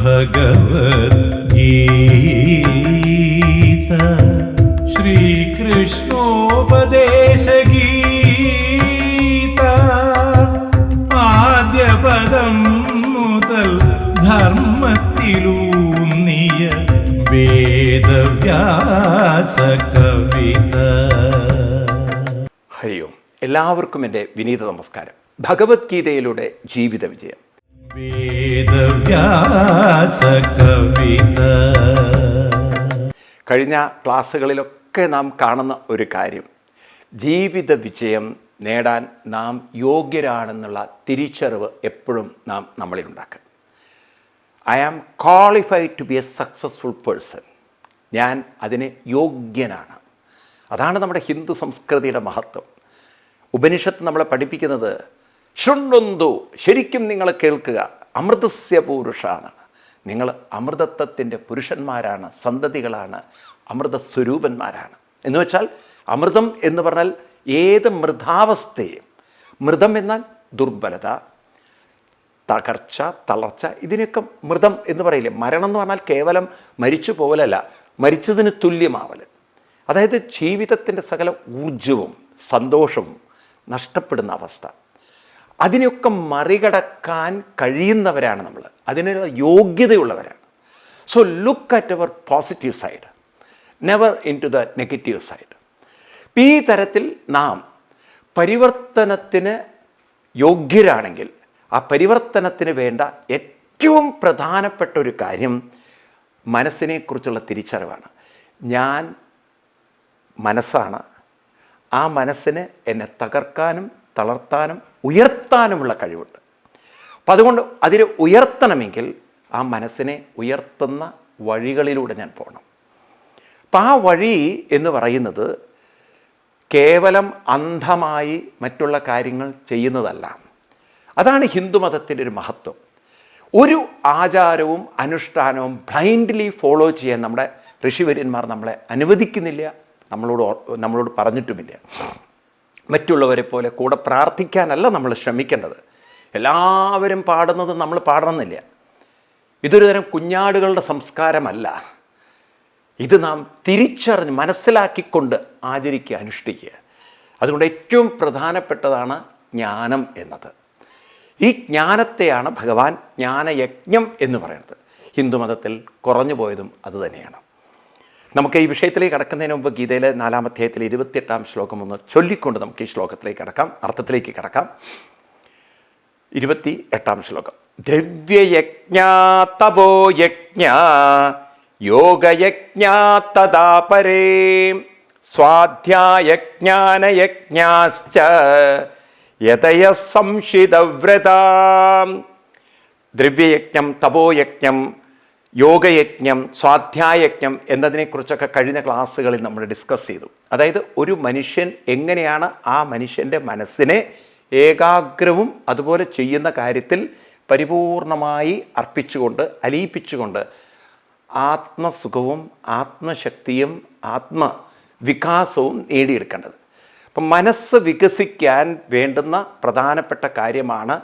ഭഗവദ്ഗീത ശ്രീകൃഷ്ണോപദേശഗീത ആദ്യ പദം മുതൽ ധർമ്മത്തിലൂന്നിയ വേദവ്യാസ കവിത. ഹരി ഓം. എല്ലാവർക്കും എൻ്റെ വിനീത നമസ്കാരം. ഭഗവത്ഗീതയിലൂടെ ജീവിത വിജയം. വേദവ്യാസ കവിത. കഴിഞ്ഞ ക്ലാസ്സുകളിലൊക്കെ നാം കാണുന്ന ഒരു കാര്യം, ജീവിത വിജയം നേടാൻ നാം യോഗ്യരാണെന്നുള്ള തിരിച്ചറിവ് എപ്പോഴും നാം നമ്മളിൽ ഉണ്ടാക്കുക. I am qualified to be a successful person. ഞാൻ അതിന് യോഗ്യനാണ്. അതാണ് നമ്മുടെ ഹിന്ദു സംസ്കൃതിയുടെ മഹത്വം. ഉപനിഷത്ത് നമ്മളെ പഠിപ്പിക്കുന്നത് ശൃണ്വന്തു, ശരിക്കും നിങ്ങൾ കേൾക്കുക, അമൃതസ്യ പൂരുഷാണ്. നിങ്ങൾ അമൃതത്വത്തിൻ്റെ പുരുഷന്മാരാണ്, സന്തതികളാണ്, അമൃതസ്വരൂപന്മാരാണ്. എന്ന് വെച്ചാൽ അമൃതം എന്ന് പറഞ്ഞാൽ ഏത് മൃതാവസ്ഥയും, മൃതം എന്നാൽ ദുർബലത, തകർച്ച, തളർച്ച, ഇതിനൊക്കെ മൃതം എന്ന് പറയില്ലേ. മരണം എന്ന് പറഞ്ഞാൽ കേവലം മരിച്ചു പോകലല്ല, മരിച്ചതിന് തുല്യമാവൽ. അതായത് ജീവിതത്തിൻ്റെ സകല ഊർജവും സന്തോഷവും നഷ്ടപ്പെടുന്ന അവസ്ഥ. അതിനെയൊക്കെ മറികടക്കാൻ കഴിയുന്നവരാണ് നമ്മൾ, അതിനുള്ള യോഗ്യതയുള്ളവരാണ്. So look at our positive side, never into the negative side. ഈ തരത്തിൽ നാം പരിവർത്തനത്തിന് യോഗ്യരാണെങ്കിൽ ആ പരിവർത്തനത്തിന് വേണ്ട ഏറ്റവും പ്രധാനപ്പെട്ട ഒരു കാര്യം മനസ്സിനെക്കുറിച്ചുള്ള തിരിച്ചറിവാണ്. ഞാൻ മനസ്സാണ്. ആ മനസ്സിന് എന്നെ തകർക്കാനും തളർത്താനും ഉയർത്താനുമുള്ള കഴിവുണ്ട്. അപ്പം അതുകൊണ്ട് അതിനെ ഉയർത്തണമെങ്കിൽ ആ മനസ്സിനെ ഉയർത്തുന്ന വഴികളിലൂടെ ഞാൻ പോകണം. അപ്പം ആ വഴി എന്ന് പറയുന്നത് കേവലം അന്ധമായി മറ്റുള്ള കാര്യങ്ങൾ ചെയ്യുന്നതല്ല. അതാണ് ഹിന്ദുമതത്തിൻ്റെ ഒരു മഹത്വം. ഒരു ആചാരവും അനുഷ്ഠാനവും ബ്ലൈൻഡ്ലി ഫോളോ ചെയ്യാൻ നമ്മുടെ ഋഷിവര്യന്മാർ നമ്മളെ അനുവദിക്കുന്നില്ല, നമ്മളോട് പറഞ്ഞിട്ടുമില്ല. മറ്റുള്ളവരെ പോലെ കൂടെ പ്രാർത്ഥിക്കാനല്ല നമ്മൾ ശ്രമിക്കേണ്ടത്. എല്ലാവരും പാടുന്നത് നമ്മൾ പാടണമെന്നില്ല. ഇതൊരു തരം കുഞ്ഞാടുകളുടെ സംസ്കാരമല്ല. ഇത് നാം തിരിച്ചറിഞ്ഞ് മനസ്സിലാക്കിക്കൊണ്ട് ആചരിക്കുക, അനുഷ്ഠിക്കുക. അതുകൊണ്ട് ഏറ്റവും പ്രധാനപ്പെട്ടതാണ് ജ്ഞാനം എന്നത്. ഈ ജ്ഞാനത്തെയാണ് ഭഗവാൻ ജ്ഞാനയജ്ഞം എന്ന് പറയുന്നത്. ഹിന്ദുമതത്തിൽ കുറഞ്ഞു പോയതും അതുതന്നെയാണ്. നമുക്ക് ഈ വിഷയത്തിലേക്ക് കടക്കുന്നതിന് മുമ്പ് ഗീതയിലെ 4-ാം അധ്യായത്തിലെ 28-ാം ശ്ലോകം ഒന്ന് ചൊല്ലിക്കൊണ്ട് നമുക്ക് ഈ ശ്ലോകത്തിലേക്ക് കടക്കാം, അർത്ഥത്തിലേക്ക് കടക്കാം. 28-ാം ശ്ലോകം. ദ്രവ്യയജ്ഞാ തപോയജ്ഞാ യോഗയജ്ഞാ തദാ പരേ സ്വാധ്യായജ്ഞാനയജ്ഞാശ്ച യതയഃ സംശിതവ്രതാം. ദ്രവ്യയജ്ഞം, തപോയജ്ഞം, യോഗയജ്ഞം, സ്വാധ്യായജ്ഞം എന്നതിനെക്കുറിച്ചൊക്കെ കഴിഞ്ഞ ക്ലാസ്സുകളിൽ നമ്മൾ ഡിസ്കസ് ചെയ്തു. അതായത് ഒരു മനുഷ്യൻ എങ്ങനെയാണ് ആ മനുഷ്യൻ്റെ മനസ്സിനെ ഏകാഗ്രവും അതുപോലെ ചെയ്യുന്ന കാര്യത്തിൽ പരിപൂർണമായി അർപ്പിച്ചുകൊണ്ട്, അലിയിപ്പിച്ചുകൊണ്ട് ആത്മസുഖവും ആത്മശക്തിയും ആത്മവികാസവും നേടിയെടുക്കേണ്ടത്. അപ്പം മനസ്സ് വികസിക്കാൻ വേണ്ടുന്ന പ്രധാനപ്പെട്ട കാര്യമാണ്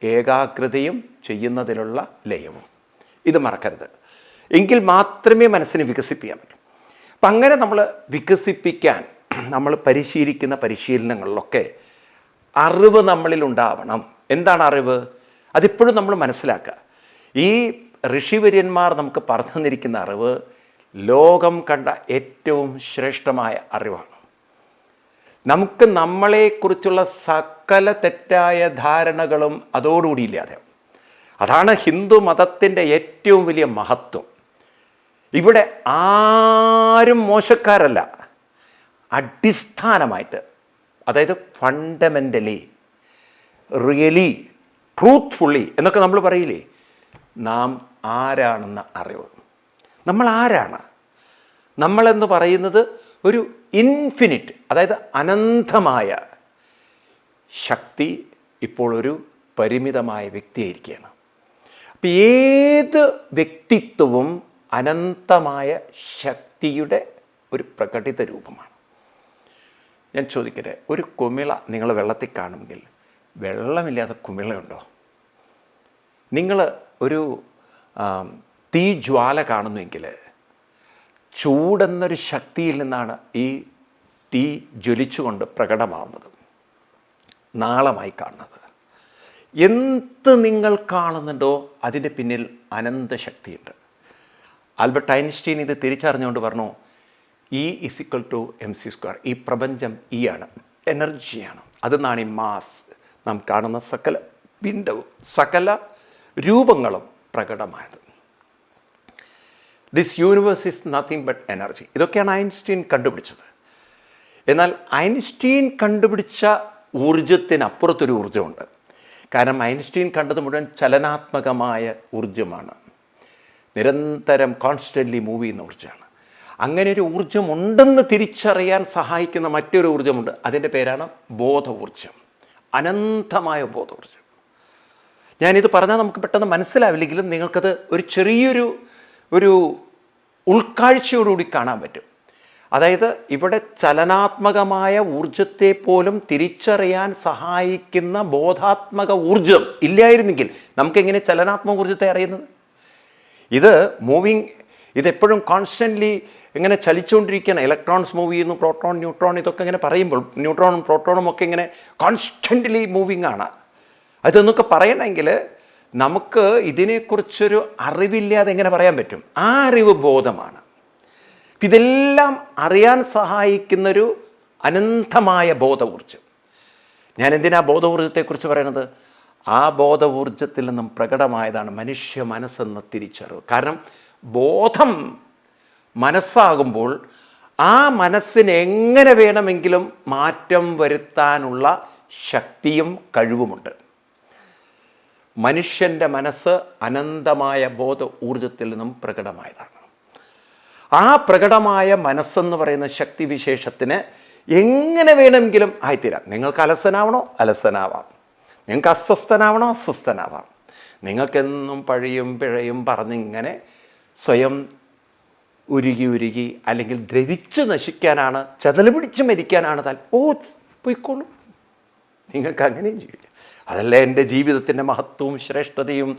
ഏകാഗ്രതയും ചെയ്യുന്നതിലുള്ള ലയവും. ഇത് മറക്കരുത്. എങ്കിൽ മാത്രമേ മനസ്സിനെ വികസിപ്പിക്കാൻ പറ്റൂ. അപ്പം അങ്ങനെ നമ്മൾ വികസിപ്പിക്കാൻ നമ്മൾ പരിശീലിക്കുന്ന പരിശീലനങ്ങളിലൊക്കെ അറിവ് നമ്മളിൽ ഉണ്ടാവണം. എന്താണ് അറിവ്? അതിപ്പോഴും നമ്മൾ മനസ്സിലാക്കുക. ഈ ഋഷിവര്യന്മാർ നമുക്ക് പറഞ്ഞു തന്നിരിക്കുന്ന അറിവ് ലോകം കണ്ട ഏറ്റവും ശ്രേഷ്ഠമായ അറിവാണ്. നമുക്ക് നമ്മളെക്കുറിച്ചുള്ള സകല തെറ്റായ ധാരണകളും അതോടുകൂടി ഇല്ലാതെ. അതാണ് ഹിന്ദു മതത്തിൻ്റെ ഏറ്റവും വലിയ മഹത്വം. ഇവിടെ ആരും മോശക്കാരല്ല. അടിസ്ഥാനമായിട്ട്, അതായത് ഫണ്ടമെൻ്റലി, റിയലി, ട്രൂത്ത്ഫുള്ളി എന്നൊക്കെ നമ്മൾ പറയില്ലേ, നാം ആരാണെന്ന അറിവ്. നമ്മൾ ആരാണ്? നമ്മളെന്ന് പറയുന്നത് ഒരു ഇൻഫിനിറ്റ്, അതായത് അനന്തമായ ശക്തി ഇപ്പോൾ ഒരു പരിമിതമായ വ്യക്തിയായിരിക്കുകയാണ്. അപ്പം ഏത് വ്യക്തിത്വവും അനന്തമായ ശക്തിയുടെ ഒരു പ്രകടിത രൂപമാണ്. ഞാൻ ചോദിക്കട്ടെ, ഒരു കുമിള നിങ്ങൾ വെള്ളത്തിൽ കാണുമെങ്കിൽ വെള്ളമില്ലാതെ കുമിളയുണ്ടോ? നിങ്ങൾ ഒരു തീജ്വാല കാണുന്നുവെങ്കിൽ ചൂടെന്നൊരു ശക്തിയിൽ നിന്നാണ് ഈ തീ ജ്വലിച്ചുകൊണ്ട് പ്രകടമാവുന്നത്, നാളമായി കാണുന്നത്. എന്ത് നിങ്ങൾ കാണുന്നുണ്ടോ അതിൻ്റെ പിന്നിൽ അനന്തശക്തിയുണ്ട്. ആൽബർട്ട് ഐൻസ്റ്റീൻ ഇത് തിരിച്ചറിഞ്ഞുകൊണ്ട് പറഞ്ഞു, E=mc². ഈ പ്രപഞ്ചം ആണ്, എനർജിയാണ്. അതിന്നാണ് ഈ മാസ്, നാം കാണുന്ന സകല പിണ്ഡവും സകല രൂപങ്ങളും പ്രകടമായത്. This universe is nothing but energy. ഇതൊക്കെയാണ് ഐൻസ്റ്റീൻ കണ്ടുപിടിച്ചത്. എന്നാൽ ഐൻസ്റ്റീൻ കണ്ടുപിടിച്ച ഊർജത്തിനപ്പുറത്തൊരു ഊർജ്ജമുണ്ട്. കാരണം ഐൻസ്റ്റീൻ കണ്ടത് മുഴുവൻ ചലനാത്മകമായ ഊർജ്ജമാണ്, നിരന്തരം കോൺസ്റ്റൻ്റ്ലി മൂവ് ചെയ്യുന്ന ഊർജ്ജമാണ്. അങ്ങനെ ഒരു ഊർജ്ജമുണ്ടെന്ന് തിരിച്ചറിയാൻ സഹായിക്കുന്ന മറ്റൊരു ഊർജ്ജമുണ്ട്. അതിൻ്റെ പേരാണ് ബോധ ഊർജ്ജം, അനന്തമായ ബോധ ഊർജ്ജം. ഞാനിത് പറഞ്ഞാൽ നമുക്ക് പെട്ടെന്ന് മനസ്സിലാവില്ലെങ്കിലും നിങ്ങൾക്കത് ഒരു ചെറിയൊരു ഉൾക്കാഴ്ചയോടുകൂടി കാണാൻ പറ്റും. അതായത് ഇവിടെ ചലനാത്മകമായ ഊർജത്തെ പോലും തിരിച്ചറിയാൻ സഹായിക്കുന്ന ബോധാത്മക ഊർജം ഇല്ലായിരുന്നെങ്കിൽ നമുക്കെങ്ങനെ ചലനാത്മക ഊർജത്തെ അറിയുന്നത്? ഇത് മൂവിങ്, ഇതെപ്പോഴും കോൺസ്റ്റൻ്റ്ലി ഇങ്ങനെ ചലിച്ചുകൊണ്ടിരിക്കുകയാണ്. ഇലക്ട്രോൺസ് മൂവ് ചെയ്യുന്നു, പ്രോട്ടോൺ ന്യൂട്രോൺ ഇതൊക്കെ ഇങ്ങനെ പറയുമ്പോൾ ന്യൂട്രോണും പ്രോട്ടോണും ഒക്കെ ഇങ്ങനെ കോൺസ്റ്റൻ്റ്ലി മൂവിങ് ആണ്. അതെന്നൊക്കെ പറയണമെങ്കിൽ നമുക്ക് ഇതിനെക്കുറിച്ചൊരു അറിവില്ലാതെ എങ്ങനെ പറയാൻ പറ്റും? ആ അറിവ് ബോധമാണ്. ഇതെല്ലാം അറിയാൻ സഹായിക്കുന്നൊരു അനന്തമായ ബോധ ഊർജം. ഞാൻ എന്തിനാ ബോധ ഊർജത്തെക്കുറിച്ച് പറയുന്നത്? ആ ബോധ ഊർജത്തിൽ നിന്നും പ്രകടമായതാണ് മനുഷ്യ മനസ്സെന്ന തിരിച്ചറിവ്. കാരണം ബോധം മനസ്സാകുമ്പോൾ ആ മനസ്സിന് എങ്ങനെ വേണമെങ്കിലും മാറ്റം വരുത്താനുള്ള ശക്തിയും കഴിവുമുണ്ട്. മനുഷ്യൻ്റെ മനസ്സ് അനന്തമായ ബോധ ഊർജത്തിൽ നിന്നും പ്രകടമായതാണ്. ആ പ്രകടമായ മനസ്സെന്ന് പറയുന്ന ശക്തിവിശേഷത്തിന് എങ്ങനെ വേണമെങ്കിലും ആയിത്തീരാം. നിങ്ങൾക്ക് അലസനാവണോ അലസനാവാം, നിങ്ങൾക്ക് അസ്വസ്ഥനാവണോ അസ്വസ്ഥനാവാം, നിങ്ങൾക്കെന്നും പഴിയും പിഴയും പറഞ്ഞിങ്ങനെ സ്വയം ഉരുകി അല്ലെങ്കിൽ ദ്രവിച്ച് നശിക്കാനാണ്, ചതല് പിടിച്ച് മരിക്കാനാണ് പോയിക്കോളും. നിങ്ങൾക്ക് അങ്ങനെയും ജീവിക്കാം. അതല്ല എൻ്റെ ജീവിതത്തിൻ്റെ മഹത്വവും ശ്രേഷ്ഠതയും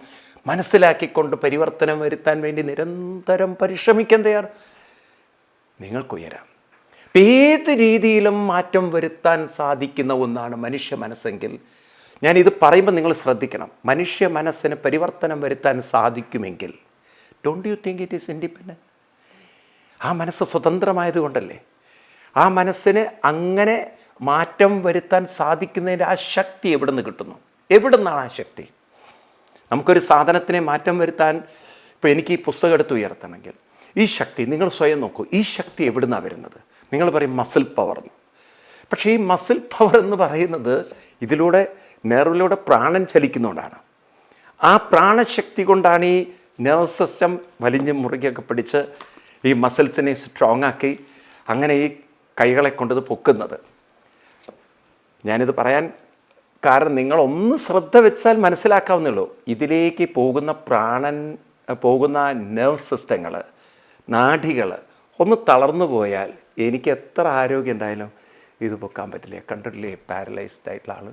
മനസ്സിലാക്കിക്കൊണ്ട് പരിവർത്തനം വരുത്താൻ വേണ്ടി നിരന്തരം പരിശ്രമിക്കാൻ തയ്യാർ, നിങ്ങൾക്കുയരാം. ഏത് രീതിയിലും മാറ്റം വരുത്താൻ സാധിക്കുന്ന ഒന്നാണ് മനുഷ്യ മനസ്സെങ്കിൽ, ഞാനിത് പറയുമ്പോൾ നിങ്ങൾ ശ്രദ്ധിക്കണം, മനുഷ്യ മനസ്സിന് പരിവർത്തനം വരുത്താൻ സാധിക്കുമെങ്കിൽ don't you think it is independent? ആ മനസ്സ് സ്വതന്ത്രമായതുകൊണ്ടല്ലേ. ആ മനസ്സിന് അങ്ങനെ മാറ്റം വരുത്താൻ സാധിക്കുന്നതിൻ്റെ ആ ശക്തി എവിടെ നിന്ന് കിട്ടുന്നു? എവിടെ നിന്നാണ് ആ ശക്തി? നമുക്കൊരു സാധനത്തിനെ മാറ്റം വരുത്താൻ, ഇപ്പോൾ എനിക്ക് ഈ പുസ്തകം എടുത്ത് ഉയർത്തണമെങ്കിൽ ഈ ശക്തി നിങ്ങൾ സ്വയം നോക്കൂ, ഈ ശക്തി എവിടെ നിന്നാണ് വരുന്നത്? നിങ്ങൾ പറയും മസിൽ പവർ എന്ന്. പക്ഷേ ഈ മസിൽ പവർ എന്ന് പറയുന്നത് ഇതിലൂടെ നെർവിലൂടെ പ്രാണൻ ചലിക്കുന്നതുകൊണ്ടാണ്. ആ പ്രാണശക്തി കൊണ്ടാണ് ഈ നെർവസ് സിസ്റ്റം വലിഞ്ഞ് മുറുകിയൊക്കെ പിടിച്ച് ഈ മസിൽസിനെ സ്ട്രോങ് ആക്കി അങ്ങനെ ഈ കൈകളെ കൊണ്ടത് പൊക്കുന്നത്. ഞാനിത് പറയാൻ കാരണം നിങ്ങളൊന്ന് ശ്രദ്ധ വെച്ചാൽ മനസ്സിലാക്കാവുന്നേ ഉള്ളൂ. ഇതിലേക്ക് പോകുന്ന നെർവ് സിസ്റ്റങ്ങൾ, നാഡികൾ ഒന്ന് തളർന്നു പോയാൽ എനിക്ക് എത്ര ആരോഗ്യം ഉണ്ടായാലും ഇത് പൊക്കാൻ പറ്റില്ല. കണ്ടിട്ടില്ലേ പാരലൈസ്ഡ് ആയിട്ടുള്ള ആൾ,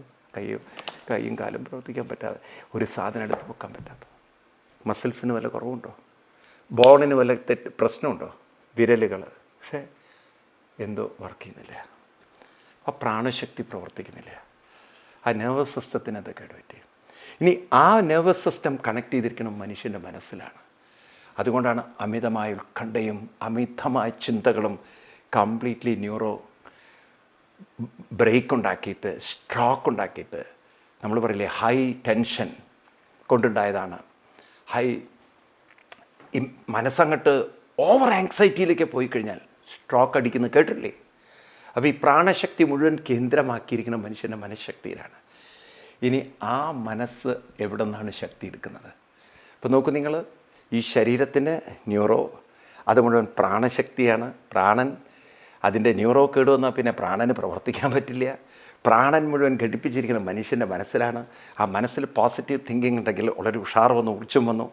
കൈയും കാലും പ്രവർത്തിക്കാൻ പറ്റാതെ, ഒരു സാധനം എടുത്ത് പൊക്കാൻ പറ്റാത്ത. മസിൽസിന് വല്ല കുറവുണ്ടോ? ബോണിന് വല്ല പ്രശ്നമുണ്ടോ? വിരലുകൾ, പക്ഷേ എന്തോ വർക്ക് ചെയ്യുന്നില്ല. ആ പ്രാണശക്തി പ്രവർത്തിക്കുന്നില്ല. ആ നെർവസ് സിസ്റ്റത്തിന് അത് കേടുപറ്റി. ഇനി ആ നെർവസ് സിസ്റ്റം കണക്ട് ചെയ്തിരിക്കണം മനുഷ്യൻ്റെ മനസ്സിലാണ്. അതുകൊണ്ടാണ് അമിതമായ ഉത്കണ്ഠയും അമിതമായ ചിന്തകളും കംപ്ലീറ്റ്ലി ന്യൂറോ ബ്രേക്ക് ഉണ്ടാക്കിയിട്ട്, സ്ട്രോക്ക് ഉണ്ടാക്കിയിട്ട്, നമ്മൾ പറയില്ലേ ഹൈ ടെൻഷൻ കൊണ്ടുണ്ടായതാണ്. ഈ മനസ്സങ്ങോട്ട് ഓവർ ആങ്സൈറ്റിയിലേക്ക് പോയി കഴിഞ്ഞാൽ സ്ട്രോക്ക് അടിക്കുന്നത് കേട്ടില്ലേ? അപ്പോൾ ഈ പ്രാണശക്തി മുഴുവൻ കേന്ദ്രമാക്കിയിരിക്കുന്ന മനുഷ്യൻ്റെ മനഃശക്തിയിലാണ്. ഇനി ആ മനസ്സ് എവിടെ നിന്നാണ് ശക്തി എടുക്കുന്നത്? ഇപ്പോൾ നോക്കൂ നിങ്ങൾ, ഈ ശരീരത്തിൻ്റെ ന്യൂറോ അത് മുഴുവൻ പ്രാണശക്തിയാണ്. പ്രാണൻ അതിൻ്റെ ന്യൂറോ കേടുവന്നാൽ പിന്നെ പ്രാണന് പ്രവർത്തിക്കാൻ പറ്റില്ല. പ്രാണൻ മുഴുവൻ ഘടിപ്പിച്ചിരിക്കുന്ന മനുഷ്യൻ്റെ മനസ്സിലാണ്. ആ മനസ്സിൽ പോസിറ്റീവ് തിങ്കിങ് ഉണ്ടെങ്കിൽ വളരെ ഉഷാർ വന്നു, ഊർജ്ജം വന്നു.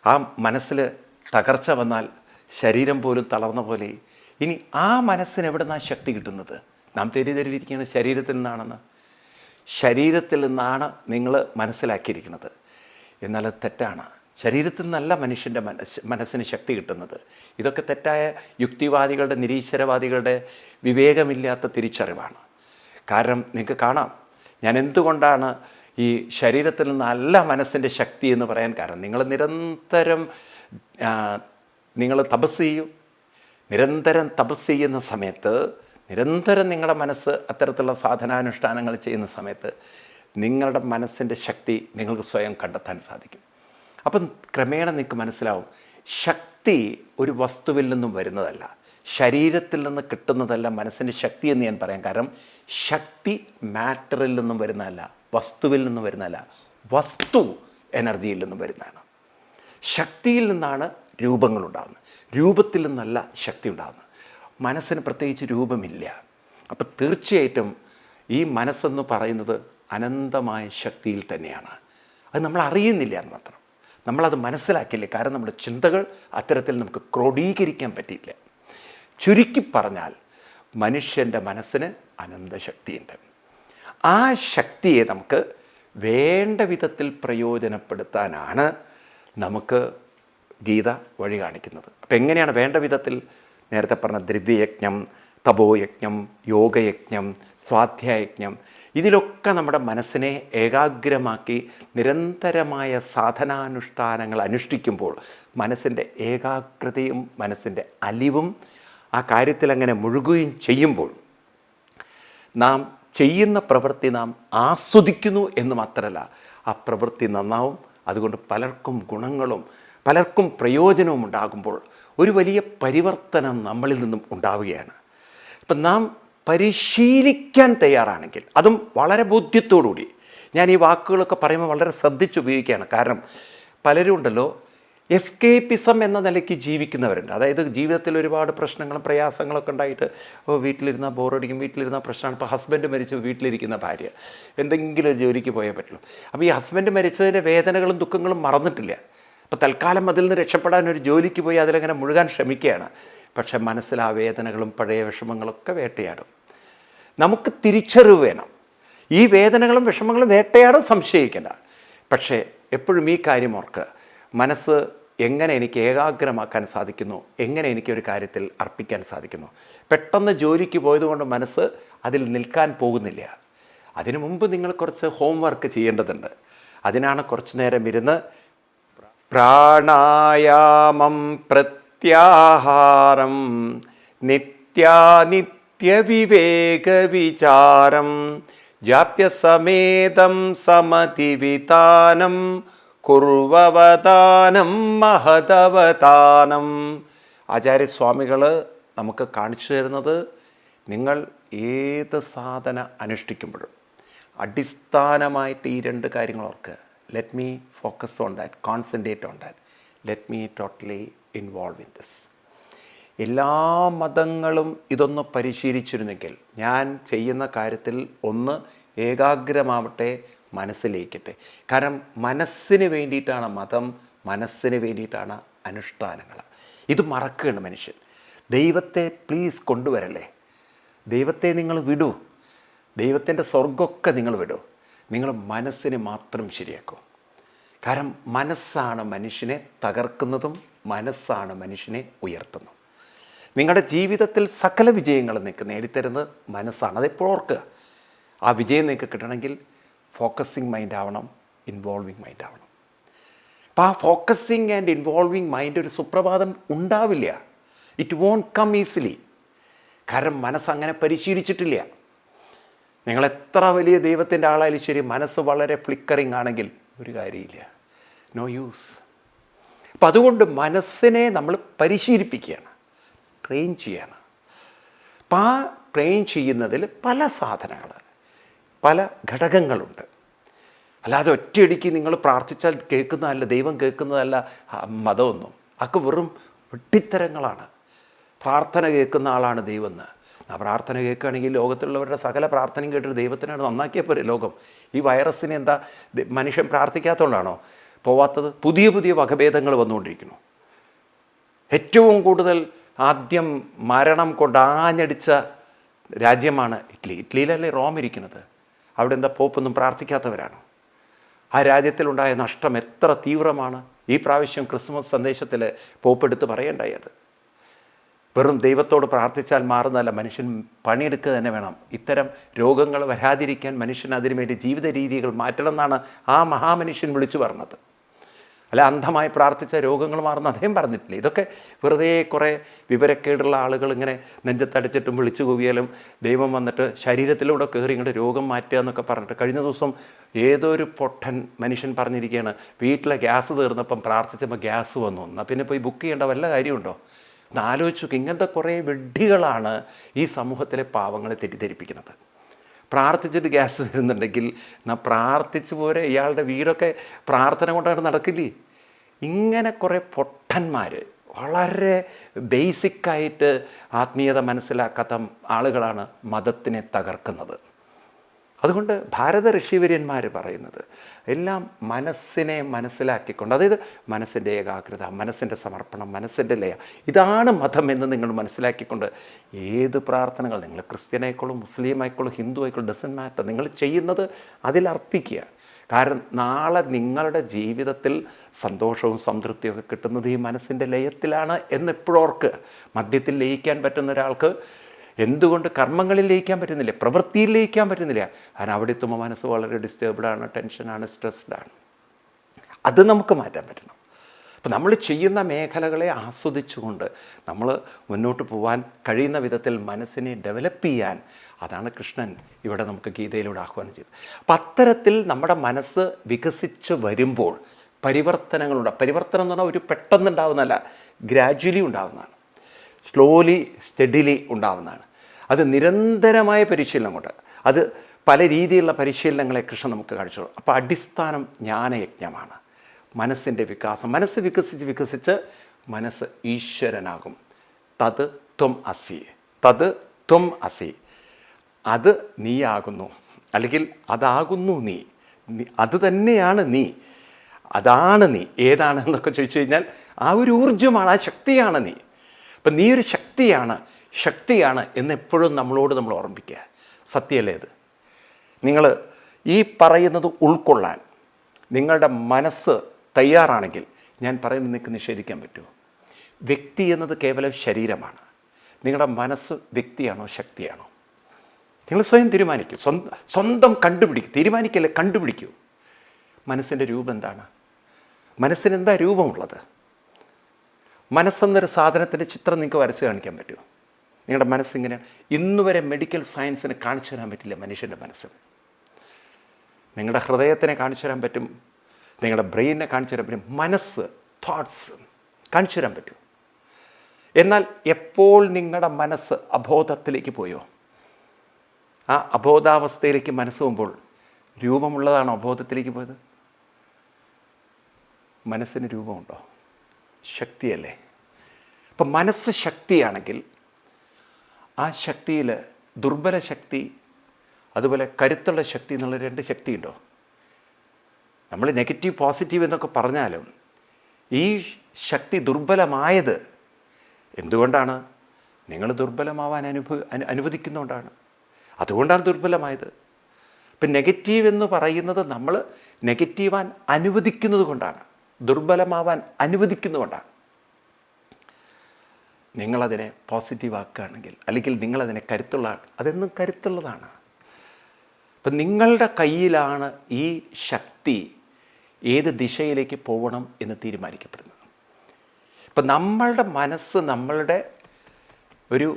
ആ മനസ്സിൽ തകർച്ച വന്നാൽ ശരീരം പോലും തളർന്ന പോലെ. ഇനി ആ മനസ്സിന് എവിടെ നിന്നാണ് ശക്തി കിട്ടുന്നത്? നാം തെറ്റിദ്ധരിച്ചിരിക്കുന്നത് ശരീരത്തിൽ നിന്നാണെന്ന്. ശരീരത്തിൽ നിന്നാണ് നിങ്ങൾ മനസ്സിലാക്കിയിരിക്കുന്നത്. എന്നാൽ അത് തെറ്റാണ്. ശരീരത്തിൽ നിന്നല്ല മനുഷ്യൻ്റെ മനസ്സിന് ശക്തി കിട്ടുന്നത്. ഇതൊക്കെ തെറ്റായ യുക്തിവാദികളുടെ, നിരീശ്വരവാദികളുടെ വിവേകമില്ലാത്ത തിരിച്ചറിവാണ്. കാരണം നിങ്ങൾക്ക് കാണാം, ഞാൻ എന്തുകൊണ്ടാണ് ഈ ശരീരത്തിൽ നിന്നല്ല മനസ്സിൻ്റെ ശക്തി എന്ന് പറയാൻ കാരണം, നിങ്ങൾ നിരന്തരം തപസ് ചെയ്യും. നിരന്തരം തപസ് ചെയ്യുന്ന സമയത്ത്, നിരന്തരം നിങ്ങളുടെ മനസ്സ് അത്തരത്തിലുള്ള സാധനാനുഷ്ഠാനങ്ങൾ ചെയ്യുന്ന സമയത്ത് നിങ്ങളുടെ മനസ്സിൻ്റെ ശക്തി നിങ്ങൾക്ക് സ്വയം കണ്ടെത്താൻ സാധിക്കും. അപ്പം ക്രമേണ നിങ്ങൾക്ക് മനസ്സിലാവും, ശക്തി ഒരു വസ്തുവിൽ നിന്നും വരുന്നതല്ല, ശരീരത്തിൽ നിന്ന് കിട്ടുന്നതല്ല മനസ്സിൻ്റെ ശക്തി എന്ന് ഞാൻ പറയാം. കാരണം ശക്തി മാറ്ററിൽ നിന്നും വരുന്നതല്ല, വസ്തുവിൽ നിന്നും വരുന്നതല്ല, വസ്തു എനർജിയിൽ നിന്നും വരുന്നതാണ്. ശക്തിയിൽ നിന്നാണ് രൂപങ്ങളുണ്ടാകുന്നത്, രൂപത്തിൽ നിന്നല്ല ശക്തി ഉണ്ടാകുന്നത്. മനസ്സിന് പ്രത്യേകിച്ച് രൂപമില്ല. അപ്പം തീർച്ചയായിട്ടും ഈ മനസ്സെന്ന് പറയുന്നത് അനന്തമായ ശക്തിയിൽ തന്നെയാണ്. അത് നമ്മൾ അറിയുന്നില്ല എന്ന് മാത്രം, നമ്മളത് മനസ്സിലാക്കില്ല. കാരണം നമ്മുടെ ചിന്തകൾ അത്തരത്തിൽ നമുക്ക് ക്രോഡീകരിക്കാൻ പറ്റിയില്ല. ചുരുക്കി പറഞ്ഞാൽ മനുഷ്യൻ്റെ മനസ്സിന് അനന്തശക്തിയുണ്ട്. ആ ശക്തിയെ നമുക്ക് വേണ്ട വിധത്തിൽ പ്രയോജനപ്പെടുത്താനാണ് നമുക്ക് ഗീത വഴി കാണിക്കുന്നത്. അപ്പം എങ്ങനെയാണ് വേണ്ട വിധത്തിൽ? നേരത്തെ പറഞ്ഞ ദ്രവ്യയജ്ഞം, തപോയജ്ഞം, യോഗയജ്ഞം, സ്വാധ്യായജ്ഞം, ഇതിലൊക്കെ നമ്മുടെ മനസ്സിനെ ഏകാഗ്രമാക്കി നിരന്തരമായ സാധനാനുഷ്ഠാനങ്ങൾ അനുഷ്ഠിക്കുമ്പോൾ മനസ്സിൻ്റെ ഏകാഗ്രതയും മനസ്സിൻ്റെ അലിവും ആ കാര്യത്തിൽ അങ്ങനെ മുഴുകുകയും ചെയ്യുമ്പോൾ നാം ചെയ്യുന്ന പ്രവൃത്തി നാം ആസ്വദിക്കുന്നു എന്ന് മാത്രമല്ല, ആ പ്രവൃത്തി നന്നാവും. അതുകൊണ്ട് പലർക്കും ഗുണങ്ങളും പലർക്കും പ്രയോജനവും ഉണ്ടാകുമ്പോൾ ഒരു വലിയ പരിവർത്തനം നമ്മളിൽ നിന്നും ഉണ്ടാവുകയാണ്. ഇപ്പം നാം പരിശീലിക്കാൻ തയ്യാറാണെങ്കിൽ, അതും വളരെ ബോധ്യത്തോടുകൂടി, ഞാൻ ഈ വാക്കുകളൊക്കെ പറയുമ്പോൾ വളരെ ശ്രദ്ധിച്ചുപയോഗിക്കുകയാണ്. കാരണം പലരും ഉണ്ടല്ലോ, എസ്കേപ്പിസം എന്ന നിലയ്ക്ക് ജീവിക്കുന്നവരുണ്ട്. അതായത് ജീവിതത്തിൽ ഒരുപാട് പ്രശ്നങ്ങളും പ്രയാസങ്ങളൊക്കെ ഉണ്ടായിട്ട് വീട്ടിലിരുന്നാൽ ബോറടിക്കും, വീട്ടിലിരുന്നാൽ പ്രശ്നമാണ്. ഇപ്പോൾ ഹസ്ബൻഡ് മരിച്ചു, വീട്ടിലിരിക്കുന്ന ഭാര്യ എന്തെങ്കിലും ഒരു ജോലിക്ക് പോയേ പറ്റുള്ളൂ. അപ്പോൾ ഈ ഹസ്ബൻഡ് മരിച്ചതിൻ്റെ വേദനകളും ദുഃഖങ്ങളും മറന്നിട്ടില്ല. അപ്പോൾ തൽക്കാലം അതിൽ നിന്ന് രക്ഷപ്പെടാൻ ഒരു ജോലിക്ക് പോയി അതിലങ്ങനെ മുഴുകാൻ ശ്രമിക്കുകയാണ്. പക്ഷേ മനസ്സിൽ ആ വേദനകളും പഴയ വിഷമങ്ങളൊക്കെ വേട്ടയാടും. നമുക്ക് തിരിച്ചറിവ് വേണം. ഈ വേദനകളും വിഷമങ്ങളും വേട്ടയാടും, സംശയിക്കേണ്ട. പക്ഷേ എപ്പോഴും ഈ കാര്യം ഓർക്കുക, മനസ്സ് എങ്ങനെ എനിക്ക് ഏകാഗ്രമാക്കാൻ സാധിക്കുന്നു, എങ്ങനെ എനിക്കൊരു കാര്യത്തിൽ അർപ്പിക്കാൻ സാധിക്കുന്നു. പെട്ടെന്ന് ജോലിക്ക് പോയതുകൊണ്ട് മനസ്സ് അതിൽ നിൽക്കാൻ പോകുന്നില്ല. അതിനു മുമ്പ് നിങ്ങൾ കുറച്ച് ഹോംവർക്ക് ചെയ്യേണ്ടതുണ്ട്. അതിനാണ് കുറച്ച് നേരം ഇരുന്ന് പ്രാണായാമം പ്രത്യാഹാരം നിത്യാനിത്യവിവേകവിചാരം ജാപ്യസമേതം സമതിവിതാനം കുർവവദാനം മഹദവദാനം. ആചാര്യസ്വാമികൾ നമുക്ക് കാണിച്ചു തരുന്നത്, നിങ്ങൾ ഏത് സാധന അനുഷ്ഠിക്കുമ്പോഴും അടിസ്ഥാനമായിട്ട് ഈ രണ്ട് കാര്യങ്ങൾ ഓർക്കുക. Let me focus on that, concentrate on that, let me totally involve in this. എല്ലാ മതങ്ങളും ഇതൊന്ന് പരിശീലിച്ചിരുന്നെങ്കിൽ ഞാൻ ചെയ്യുന്ന കാര്യത്തിൽ ഒന്ന് ഏകാഗ്രമാവട്ടെ, മനസ്സിലേക്കട്ടെ. കാരണം മനസ്സിന് വേണ്ടിയിട്ടാണ് മതം, മനസ്സിന് വേണ്ടിയിട്ടാണ് അനുഷ്ഠാനങ്ങൾ. ഇത് മറക്കുകയാണ് മനുഷ്യൻ. ദൈവത്തെ പ്ലീസ് കൊണ്ടുവരല്ലേ. ദൈവത്തെ നിങ്ങൾ വിടൂ, ദൈവത്തിൻ്റെ സ്വർഗ്ഗമൊക്കെ നിങ്ങൾ വിടൂ. നിങ്ങൾ മനസ്സിനെ മാത്രം ശരിയാക്കൂ. കാരണം മനസ്സാണ് മനുഷ്യനെ തകർക്കുന്നതും മനസ്സാണ് മനുഷ്യനെ ഉയർത്തുന്നതും. നിങ്ങളുടെ ജീവിതത്തിൽ സകല വിജയങ്ങളും നിങ്ങൾക്ക് നേടിത്തരുന്നത് മനസ്സാണ്. അതെപ്പോഴും ഓർക്കുക. ആ വിജയം നിങ്ങൾക്ക് കിട്ടണമെങ്കിൽ ഫോക്കസിങ് മൈൻഡ് ആവണം, ഇൻവോൾവിങ് മൈൻഡ് ആവണം. അപ്പോൾ ആ ഫോക്കസിങ് ആൻഡ് ഇൻവോൾവിങ് മൈൻഡ് ഒരു സുപ്രഭാതം ഉണ്ടാവില്ല. It won't come easily. കാരണം മനസ്സങ്ങനെ പരിശീലിച്ചിട്ടില്ല. നിങ്ങൾ എത്ര വലിയ ദൈവത്തിൻ്റെ ആളായാലും ശരി, മനസ്സ് വളരെ ഫ്ലിക്കറിങ് ആണെങ്കിൽ ഒരു കാര്യമില്ല, നോ യൂസ്. അപ്പം അതുകൊണ്ട് മനസ്സിനെ നമ്മൾ പരിശീലിപ്പിക്കുകയാണ്, ട്രെയിൻ ചെയ്യാണ്. അപ്പം ആ ട്രെയിൻ ചെയ്യുന്നതിൽ പല സാധനങ്ങൾ, പല ഘടകങ്ങളുണ്ട്. അല്ലാതെ ഒറ്റയടിക്ക് നിങ്ങൾ പ്രാർത്ഥിച്ചാൽ കേൾക്കുന്നതല്ല, ദൈവം കേൾക്കുന്നതല്ല മതമൊന്നും. അതൊക്കെ വെറും വെട്ടിത്തരങ്ങളാണ്. പ്രാർത്ഥന കേൾക്കുന്ന ആളാണ് ദൈവം എന്ന്. ആ പ്രാർത്ഥന കേൾക്കുകയാണെങ്കിൽ ലോകത്തുള്ളവരുടെ സകല പ്രാർത്ഥനയും കേട്ടിട്ട് ദൈവത്തിനാണ് നന്നാക്കിയാൽ പോരെ ലോകം. ഈ വൈറസിന് എന്താ മനുഷ്യൻ പ്രാർത്ഥിക്കാത്തതുകൊണ്ടാണോ പോവാത്തത്? പുതിയ പുതിയ വകഭേദങ്ങൾ വന്നുകൊണ്ടിരിക്കുന്നു. ഏറ്റവും കൂടുതൽ ആദ്യം മരണം കൊണ്ട് ആഞ്ഞടിച്ച രാജ്യമാണ് ഇറ്റലി. ഇറ്റലിയിലല്ലേ റോം ഇരിക്കുന്നത്. അവിടെ എന്താ പോപ്പൊന്നും പ്രാർത്ഥിക്കാത്തവരാണോ? ആ രാജ്യത്തിലുണ്ടായ നഷ്ടം എത്ര തീവ്രമാണ്. ഈ പ്രാവശ്യം ക്രിസ്മസ് സന്ദേശത്തിൽ പോപ്പെടുത്ത് പറയേണ്ടായത്. വെറും ദൈവത്തോട് പ്രാർത്ഥിച്ചാൽ മാറുന്നതല്ല, മനുഷ്യൻ പണിയെടുക്കുക തന്നെ വേണം. ഇത്തരം രോഗങ്ങൾ വരാതിരിക്കാൻ മനുഷ്യൻ അതിനുവേണ്ടി ജീവിത രീതികൾ മാറ്റണം എന്നാണ് ആ മഹാമനുഷ്യൻ വിളിച്ചു പറഞ്ഞത്. അല്ല അന്ധമായി പ്രാർത്ഥിച്ച രോഗങ്ങൾ മാറുന്ന അദ്ദേഹം പറഞ്ഞിട്ടില്ല. ഇതൊക്കെ വെറുതെ കുറേ വിവരക്കേടുള്ള ആളുകൾ ഇങ്ങനെ നെഞ്ചത്തടിച്ചിട്ടും വിളിച്ചു കൂവിയാലും ദൈവം വന്നിട്ട് ശരീരത്തിലൂടെ കയറി ഇങ്ങോട്ട് രോഗം മാറ്റുക എന്നൊക്കെ പറഞ്ഞിട്ട് കഴിഞ്ഞ ദിവസം ഏതോ ഒരു പൊട്ടൻ മനുഷ്യൻ പറഞ്ഞിരിക്കുകയാണ്, വീട്ടിലെ ഗ്യാസ് തീർന്നപ്പം പ്രാർത്ഥിച്ചപ്പോൾ ഗ്യാസ് വന്നു. എന്നാൽ പിന്നെ പോയി ബുക്ക് ചെയ്യേണ്ട വല്ല കാര്യമുണ്ടോ? ഒന്ന് ആലോചിച്ചു. ഇങ്ങനത്തെ കുറേ വിഡ്ഢികളാണ് ഈ സമൂഹത്തിലെ പാവങ്ങളെ തെറ്റിദ്ധരിപ്പിക്കുന്നത്. പ്രാർത്ഥിച്ചിട്ട് ഗ്യാസ് വരുന്നുണ്ടെങ്കിൽ പ്രാർത്ഥിച്ചു പോരെ, ഇയാളുടെ വീടൊക്കെ പ്രാർത്ഥന കൊണ്ടാണ് നടക്കില്ലേ? ഇങ്ങനെ കുറേ പൊട്ടന്മാർ, വളരെ ബേസിക്കായിട്ട് ആത്മീയത മനസ്സിലാക്കാത്ത ആളുകളാണ് മതത്തിനെ തകർക്കുന്നത്. അതുകൊണ്ട് ഭാരത ഋഷിവര്യന്മാർ പറയുന്നത് എല്ലാം മനസ്സിനെ മനസ്സിലാക്കിക്കൊണ്ട്, അതായത് മനസ്സിൻ്റെ ഏകാഗ്രത, മനസ്സിൻ്റെ സമർപ്പണം, മനസ്സിൻ്റെ ലയ, ഇതാണ് മതം എന്ന് നിങ്ങൾ മനസ്സിലാക്കിക്കൊണ്ട് ഏത് പ്രാർത്ഥനകൾ നിങ്ങൾ ക്രിസ്ത്യനായിക്കോളും മുസ്ലിം ആയിക്കോളും ഹിന്ദു ആയിക്കോളും ഡസൻറ്റ് മാറ്റർ, നിങ്ങൾ ചെയ്യുന്നത് അതിലർപ്പിക്കുക. കാരണം നാളെ നിങ്ങളുടെ ജീവിതത്തിൽ സന്തോഷവും സംതൃപ്തിയൊക്കെ കിട്ടുന്നത് ഈ മനസ്സിൻ്റെ ലയത്തിലാണ് എന്നെപ്പോഴും ഓർക്കുക. മദ്യത്തിൽ ലയിക്കാൻ പറ്റുന്ന ഒരാൾക്ക് എന്തുകൊണ്ട് കർമ്മങ്ങളിൽ ലയിക്കാൻ പറ്റുന്നില്ല, പ്രവൃത്തിയിൽ ലയിക്കാൻ പറ്റുന്നില്ല? കാരണം അവിടെ എത്തുമ്പോൾ മനസ്സ് വളരെ ഡിസ്റ്റർബ്ഡാണ്, ടെൻഷനാണ്, സ്ട്രെസ്ഡാണ്. അത് നമുക്ക് മാറ്റാൻ പറ്റണം. അപ്പോൾ നമ്മൾ ചെയ്യുന്ന മേഖലകളെ ആസ്വദിച്ചുകൊണ്ട് നമ്മൾ മുന്നോട്ട് പോകാൻ കഴിയുന്ന വിധത്തിൽ മനസ്സിനെ ഡെവലപ്പ് ചെയ്യാൻ, അതാണ് കൃഷ്ണൻ ഇവിടെ നമുക്ക് ഗീതയിലൂടെ ആഹ്വാനം ചെയ്തത്. അപ്പം അത്തരത്തിൽ നമ്മുടെ മനസ്സ് വികസിച്ച് വരുമ്പോൾ പരിവർത്തനങ്ങളുണ്ട്. പരിവർത്തനം എന്ന് പറഞ്ഞാൽ ഒരു പെട്ടെന്നുണ്ടാവുന്നതല്ല, ഗ്രാജ്വലി ഉണ്ടാവുന്നതാണ്, സ്ലോലി സ്റ്റഡിലി ഉണ്ടാവുന്നതാണ്. അത് നിരന്തരമായ പരിശീലനം കൊണ്ട്, അത് പല രീതിയിലുള്ള പരിശീലനങ്ങളെ കൃഷ്ണൻ നമുക്ക് കാണിച്ചു. അപ്പോൾ അടിസ്ഥാനം ജ്ഞാനയജ്ഞമാണ്, മനസ്സിൻ്റെ വികാസം. മനസ്സ് വികസിച്ച് മനസ്സ് ഈശ്വരനാകും. തത് ത്വം അസി, തത് ത്വം അസി, അത് നീയാകുന്നു, അല്ലെങ്കിൽ അതാകുന്നു നീ, അത് തന്നെയാണ് നീ, അതാണ് നീ. ഏതാണ് എന്നൊക്കെ ചോദിച്ചു കഴിഞ്ഞാൽ ആ ഒരു ഊർജ്ജമാണ്, ആ ശക്തിയാണ് നീ. അപ്പം നീ ഒരു ശക്തിയാണ് എന്നെപ്പോഴും നമ്മൾ ഓർമ്മിപ്പിക്കുക. സത്യമല്ലേ ഇത്? നിങ്ങൾ ഈ പറയുന്നത് ഉൾക്കൊള്ളാൻ നിങ്ങളുടെ മനസ്സ് തയ്യാറാണെങ്കിൽ ഞാൻ പറയുന്നത് നിങ്ങൾക്ക് നിഷേധിക്കാൻ പറ്റുമോ? വ്യക്തി എന്നത് കേവലം ശരീരമാണ്. നിങ്ങളുടെ മനസ്സ് വ്യക്തിയാണോ ശക്തിയാണോ? നിങ്ങൾ സ്വയം തീരുമാനിക്കൂ, സ്വന്തം കണ്ടുപിടിക്കൂ. തീരുമാനിക്കല്ലേ, കണ്ടുപിടിക്കൂ. മനസ്സിൻ്റെ രൂപം എന്താണ്? മനസ്സിനെന്താ രൂപമുള്ളത്? മനസ്സെന്നൊരു സാധനത്തിൻ്റെ ചിത്രം നിങ്ങൾക്ക് വരച്ച് കാണിക്കാൻ പറ്റുമോ? നിങ്ങളുടെ മനസ്സിങ്ങനെയാണ്. ഇന്നുവരെ മെഡിക്കൽ സയൻസിന് കാണിച്ചു തരാൻ പറ്റില്ല മനുഷ്യൻ്റെ മനസ്സിന്. നിങ്ങളുടെ ഹൃദയത്തിനെ കാണിച്ചു തരാൻ പറ്റും, നിങ്ങളുടെ ബ്രെയിനിനെ കാണിച്ചു തരാൻ പറ്റും, മനസ്സ്, തോട്ട്സ് കാണിച്ചു തരാൻ പറ്റും. എന്നാൽ എപ്പോൾ നിങ്ങളുടെ മനസ്സ് അബോധത്തിലേക്ക് പോയോ, ആ അബോധാവസ്ഥയിലേക്ക് മനസ്സ് പോകുമ്പോൾ രൂപമുള്ളതാണോ അബോധത്തിലേക്ക് പോയത്? മനസ്സിന് രൂപമുണ്ടോ? ശക്തിയല്ലേ? അപ്പം മനസ്സ് ശക്തിയാണെങ്കിൽ ആ ശക്തിയിൽ ദുർബല ശക്തി അതുപോലെ കരുത്തുള്ള ശക്തി എന്നുള്ള രണ്ട് ശക്തിയുണ്ടോ? നമ്മൾ നെഗറ്റീവ് പോസിറ്റീവ് എന്നൊക്കെ പറഞ്ഞാലും ഈ ശക്തി ദുർബലമായത് എന്തുകൊണ്ടാണ്? നിങ്ങൾ ദുർബലമാവാൻ അനുവദിക്കുന്നതുകൊണ്ടാണ്. അതുകൊണ്ടാണ് ദുർബലമായത്. ഇപ്പം നെഗറ്റീവ് എന്ന് പറയുന്നത് നമ്മൾ നെഗറ്റീവാൻ അനുവദിക്കുന്നത് കൊണ്ടാണ്, ദുർബലമാവാൻ അനുവദിക്കുന്നതുകൊണ്ടാണ്. നിങ്ങളതിനെ പോസിറ്റീവ് ആക്കുകയാണെങ്കിൽ, അല്ലെങ്കിൽ നിങ്ങളതിനെ അതെന്നും കരുത്തുള്ളതാണ്. അപ്പം നിങ്ങളുടെ കയ്യിലാണ് ഈ ശക്തി ഏത് ദിശയിലേക്ക് പോകണം എന്ന് തീരുമാനിക്കപ്പെടുന്നത്. ഇപ്പം നമ്മളുടെ മനസ്സ് നമ്മളുടെ ഒരു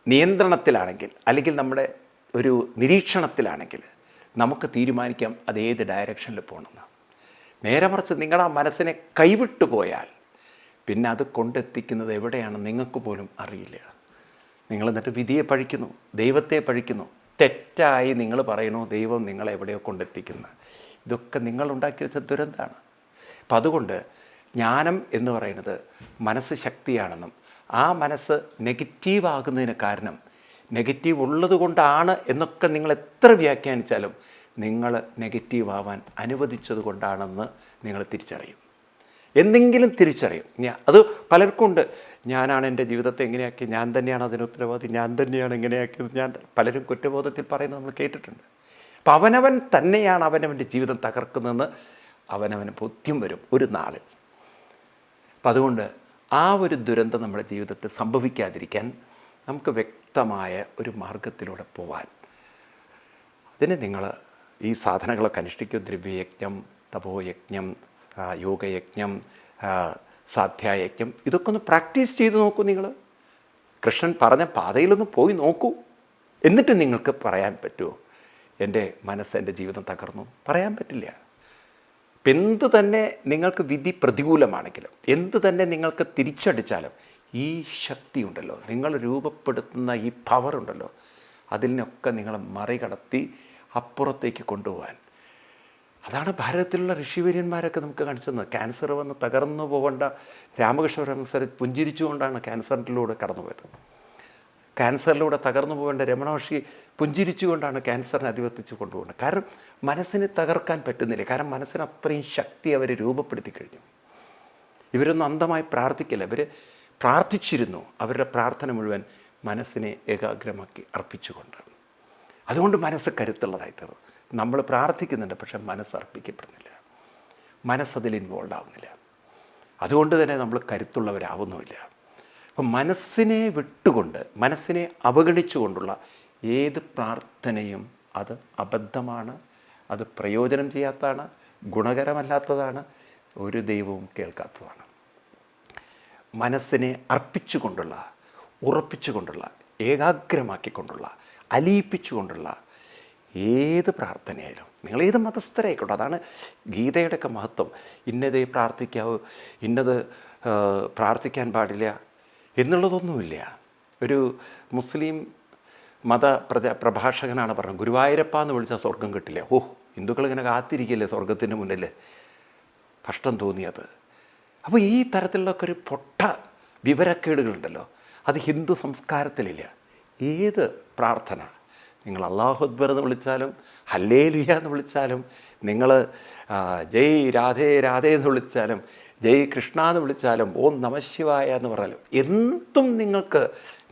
നിയന്ത്രണത്തിലാണെങ്കിൽ, അല്ലെങ്കിൽ നമ്മുടെ ഒരു നിരീക്ഷണത്തിലാണെങ്കിൽ നമുക്ക് തീരുമാനിക്കാം അത് ഏത് ഡയറക്ഷനിൽ പോകണമെന്ന്. നേരെ മറിച്ച് നിങ്ങളുടെ ആ മനസ്സിനെ കൈവിട്ടു പോയാൽ പിന്നെ അത് കൊണ്ടെത്തിക്കുന്നത് എവിടെയാണ് നിങ്ങൾക്ക് പോലും അറിയില്ല. നിങ്ങൾ എന്നിട്ട് വിധിയെ പഴിക്കുന്നു, ദൈവത്തെ പഴിക്കുന്നു. തെറ്റായി നിങ്ങൾ പറയണു ദൈവം നിങ്ങളെ എവിടെയോ കൊണ്ടെത്തിക്കുന്നു. ഇതൊക്കെ നിങ്ങളുണ്ടാക്കി വെച്ച ദുരന്തമാണ്. അപ്പം അതുകൊണ്ട് ജ്ഞാനം എന്ന് പറയുന്നത് മനസ്സ് ശക്തിയാണെന്നും ആ മനസ്സ് നെഗറ്റീവ് ആകുന്നതിന് കാരണം നെഗറ്റീവ് ഉള്ളത് കൊണ്ടാണ് എന്നൊക്കെ നിങ്ങൾ എത്ര വ്യാഖ്യാനിച്ചാലും നിങ്ങൾ നെഗറ്റീവ് ആവാൻ അനുവദിച്ചത് കൊണ്ടാണെന്ന് നിങ്ങൾ തിരിച്ചറിയും. എന്തെങ്കിലും തിരിച്ചറിയും. അത് പലർക്കും ഉണ്ട്. ഞാനാണ് എൻ്റെ ജീവിതത്തെ എങ്ങനെയാക്കി, ഞാൻ തന്നെയാണ് അതിന് ഉത്തരവാദി, ഞാൻ തന്നെയാണ് എങ്ങനെയാക്കിയത്, പലരും കുറ്റബോധത്തിൽ പറയുന്നത് നമ്മൾ കേട്ടിട്ടുണ്ട്. അപ്പം അവനവൻ തന്നെയാണ് അവനവൻ്റെ ജീവിതം തകർക്കുന്നതെന്ന് അവനവന് ബോധ്യം വരും ഒരു നാളിൽ. അപ്പം അതുകൊണ്ട് ആ ഒരു ദുരന്തം നമ്മുടെ ജീവിതത്തിൽ സംഭവിക്കാതിരിക്കാൻ നമുക്ക് വ്യക്തമായ ഒരു മാർഗത്തിലൂടെ പോവാൻ അതിന് നിങ്ങൾ ഈ സാധനങ്ങളൊക്കെ അനുഷ്ഠിക്കും. ദ്രവ്യയജ്ഞം, തപോയജ്ഞം, യോഗയജ്ഞം, സാധ്യായജ്ഞം, ഇതൊക്കെ ഒന്ന് പ്രാക്ടീസ് ചെയ്ത് നോക്കൂ. നിങ്ങൾ കൃഷ്ണൻ പറഞ്ഞ പാതയിലൊന്ന് പോയി നോക്കൂ. എന്നിട്ട് നിങ്ങൾക്ക് പറയാൻ പറ്റുമോ എൻ്റെ മനസ്സ്, എൻ്റെ ജീവിതം തകർന്നു? പറയാൻ പറ്റില്ല. എന്ത് തന്നെ നിങ്ങൾക്ക് വിധി പ്രതികൂലമാണെങ്കിലും, എന്ത് തന്നെ നിങ്ങൾക്ക് തിരിച്ചടിച്ചാലും, ഈ ശക്തി ഉണ്ടല്ലോ, നിങ്ങൾ രൂപപ്പെടുത്തുന്ന ഈ പവർ ഉണ്ടല്ലോ, അതിനൊക്കെ നിങ്ങളെ മറികടത്തി അപ്പുറത്തേക്ക് കൊണ്ടുപോകാൻ. അതാണ് ഭാരതത്തിലുള്ള ഋഷിവര്യന്മാരൊക്കെ നമുക്ക് കാണിച്ചത്. ക്യാൻസർ വന്ന് തകർന്നു പോകേണ്ട രാമകൃഷ്ണ പരമഹംസർ പുഞ്ചിരിച്ചുകൊണ്ടാണ് ക്യാൻസറിലൂടെ കടന്നുപോയത്. ക്യാൻസറിലൂടെ തകർന്നു പോകേണ്ട രമണ മഹർഷി പുഞ്ചിരിച്ചുകൊണ്ടാണ് ക്യാൻസറിനെ അധിവർത്തിച്ച് കൊണ്ടുപോകുന്നത്. കാരണം മനസ്സിനെ തകർക്കാൻ പറ്റുന്നില്ല. കാരണം മനസ്സിന് അത്രയും ശക്തി അവർ രൂപപ്പെടുത്തി കഴിഞ്ഞു. ഇവരൊന്നും അന്ധമായി പ്രാർത്ഥിക്കില്ല. ഇവർ പ്രാർത്ഥിച്ചിരുന്നു. അവരുടെ പ്രാർത്ഥന മുഴുവൻ മനസ്സിനെ ഏകാഗ്രമാക്കി അർപ്പിച്ചുകൊണ്ട്. അതുകൊണ്ട് മനസ്സ് കരുത്തുള്ളതായി തീർന്നു. നമ്മൾ പ്രാർത്ഥിക്കുന്നുണ്ട്, പക്ഷെ മനസ്സ് അർപ്പിക്കപ്പെടുന്നില്ല, മനസ്സതിൽ ഇൻവോൾവ് ആവുന്നില്ല. അതുകൊണ്ട് തന്നെ നമ്മൾ കരുത്തുള്ളവരാവുന്നുമില്ല. അപ്പം മനസ്സിനെ വിട്ടുകൊണ്ട്, മനസ്സിനെ അവഗണിച്ചുകൊണ്ടുള്ള ഏത് പ്രാർത്ഥനയും അത് അബദ്ധമാണ്, അത് പ്രയോജനം ചെയ്യാത്തതാണ്, ഗുണകരമല്ലാത്തതാണ്, ഒരു ദൈവവും കേൾക്കാത്തതാണ്. മനസ്സിനെ അർപ്പിച്ചുകൊണ്ടുള്ള, ഉറപ്പിച്ചുകൊണ്ടുള്ള, ഏകാഗ്രമാക്കിക്കൊണ്ടുള്ള, അലിയിപ്പിച്ചുകൊണ്ടുള്ള ഏത് പ്രാർത്ഥനയായാലും, നിങ്ങൾ ഏത് മതസ്ഥരായിക്കോട്ടെ, അതാണ് ഗീതയുടെയൊക്കെ മഹത്വം. ഇന്നതേ പ്രാർത്ഥിക്കാവൂ, ഇന്നത് പ്രാർത്ഥിക്കാൻ പാടില്ല എന്നുള്ളതൊന്നുമില്ല. ഒരു മുസ്ലിം പ്രഭാഷകനാണ് പറഞ്ഞത്, ഗുരുവായൂരപ്പ എന്ന് വിളിച്ചാൽ സ്വർഗം കിട്ടില്ല. ഹിന്ദുക്കളിങ്ങനെ കാത്തിരിക്കില്ലേ സ്വർഗത്തിൻ്റെ മുന്നിൽ? കഷ്ടം തോന്നിയത്. അപ്പോൾ ഈ തരത്തിലുള്ളൊക്കെ ഒരു പൊട്ട വിവരക്കേടുകളുണ്ടല്ലോ, അത് ഹിന്ദു സംസ്കാരത്തിലില്ല. ഏത് പ്രാർത്ഥന നിങ്ങൾ അല്ലാഹു അക്ബർ എന്ന് വിളിച്ചാലും, ഹല്ലേലൂയ എന്ന് വിളിച്ചാലും, നിങ്ങൾ ജയ് രാധേ രാധേ എന്ന് വിളിച്ചാലും, ജയ് കൃഷ്ണ എന്ന് വിളിച്ചാലും, ഓം നമഃശിവായ എന്ന് പറഞ്ഞാലും, എന്തും നിങ്ങൾക്ക്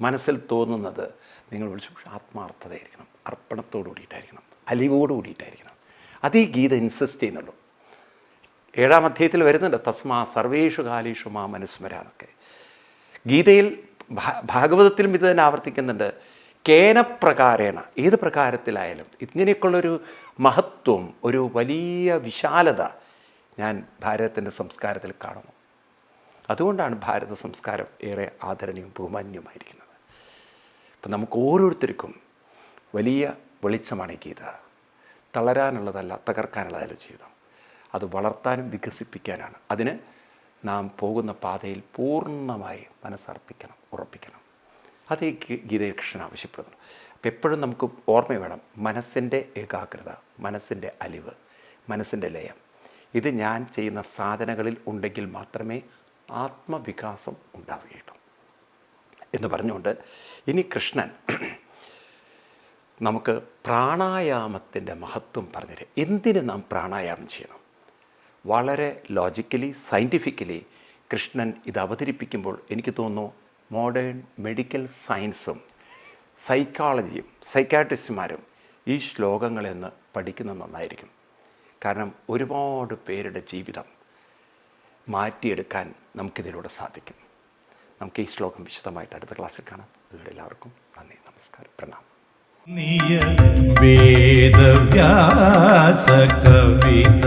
മനസ്സിൽ തോന്നുന്നത് നിങ്ങൾ വിളിച്ചു ആത്മാർത്ഥതയായിരിക്കണം, അർപ്പണത്തോടു കൂടിയിട്ടായിരിക്കണം, അലിവോട് കൂടിയിട്ടായിരിക്കണം. അത് ഈ ഗീത ഇൻസിസ്റ്റ് ചെയ്യുന്നുള്ളൂ. 7-ാം അധ്യായത്തിൽ വരുന്നുണ്ട്, തസ്മാ സർവേഷു കാലേഷു മാം അനുസ്മര എന്നൊക്കെ. ഗീതയിൽ ഭാഗവതത്തിലും ഇത് തന്നെ ആവർത്തിക്കുന്നുണ്ട്. കേനപ്രകാരേണ, ഏത് പ്രകാരത്തിലായാലും ഇങ്ങനെയൊക്കെയുള്ളൊരു മഹത്വം, ഒരു വലിയ വിശാലത ഞാൻ ഭാരതത്തിൻ്റെ സംസ്കാരത്തിൽ കാണുന്നു. അതുകൊണ്ടാണ് ഭാരത സംസ്കാരം ഏറെ ആദരണീയവും ബഹുമാന്യവുമായിരിക്കുന്നത്. അപ്പം നമുക്ക് ഓരോരുത്തർക്കും വലിയ വെളിച്ചമാണ് ഈ ഗീത. തളരാനുള്ളതല്ല, തകർക്കാനുള്ളതല്ല ജീവിതം. അത് വളർത്താനും വികസിപ്പിക്കാനാണ്. അതിന് നാം പോകുന്ന പാതയിൽ പൂർണ്ണമായി മനസ്സർപ്പിക്കണം, ഉറപ്പിക്കണം. അത് ഈ ഗീതയിൽ കൃഷ്ണൻ ആവശ്യപ്പെടുന്നു. അപ്പം എപ്പോഴും നമുക്ക് ഓർമ്മ വേണം, മനസ്സിൻ്റെ ഏകാഗ്രത, മനസ്സിൻ്റെ അലിവ്, മനസ്സിൻ്റെ ലയം, ഇത് ഞാൻ ചെയ്യുന്ന സാധനകളിൽ ഉണ്ടെങ്കിൽ മാത്രമേ ആത്മവികാസം ഉണ്ടാവുകയുള്ളൂ എന്ന് പറഞ്ഞുകൊണ്ട് ഇനി കൃഷ്ണൻ നമുക്ക് പ്രാണായാമത്തിൻ്റെ മഹത്വം പറഞ്ഞുതരും. എന്തിന് നാം പ്രാണായാമം ചെയ്യണം? വളരെ ലോജിക്കലി, സയൻറ്റിഫിക്കലി കൃഷ്ണൻ ഇത് അവതരിപ്പിക്കുമ്പോൾ എനിക്ക് തോന്നുന്നു മോഡേൺ മെഡിക്കൽ സയൻസും സൈക്കോളജിയും സൈക്കാട്രിസ്റ്റുമാരും ഈ ശ്ലോകങ്ങളിൽ നിന്ന് പഠിക്കുന്നത് നന്നായിരിക്കും. കാരണം ഒരുപാട് പേരുടെ ജീവിതം മാറ്റിയെടുക്കാൻ നമുക്കിതിലൂടെ സാധിക്കും. നമുക്ക് ഈ ശ്ലോകം വിശദമായിട്ട് അടുത്ത ക്ലാസ്സിൽ കാണാം. അതുവരെ എല്ലാവർക്കും നന്ദി, നമസ്കാരം, പ്രണാമം. വേദവ്യാസ കവിത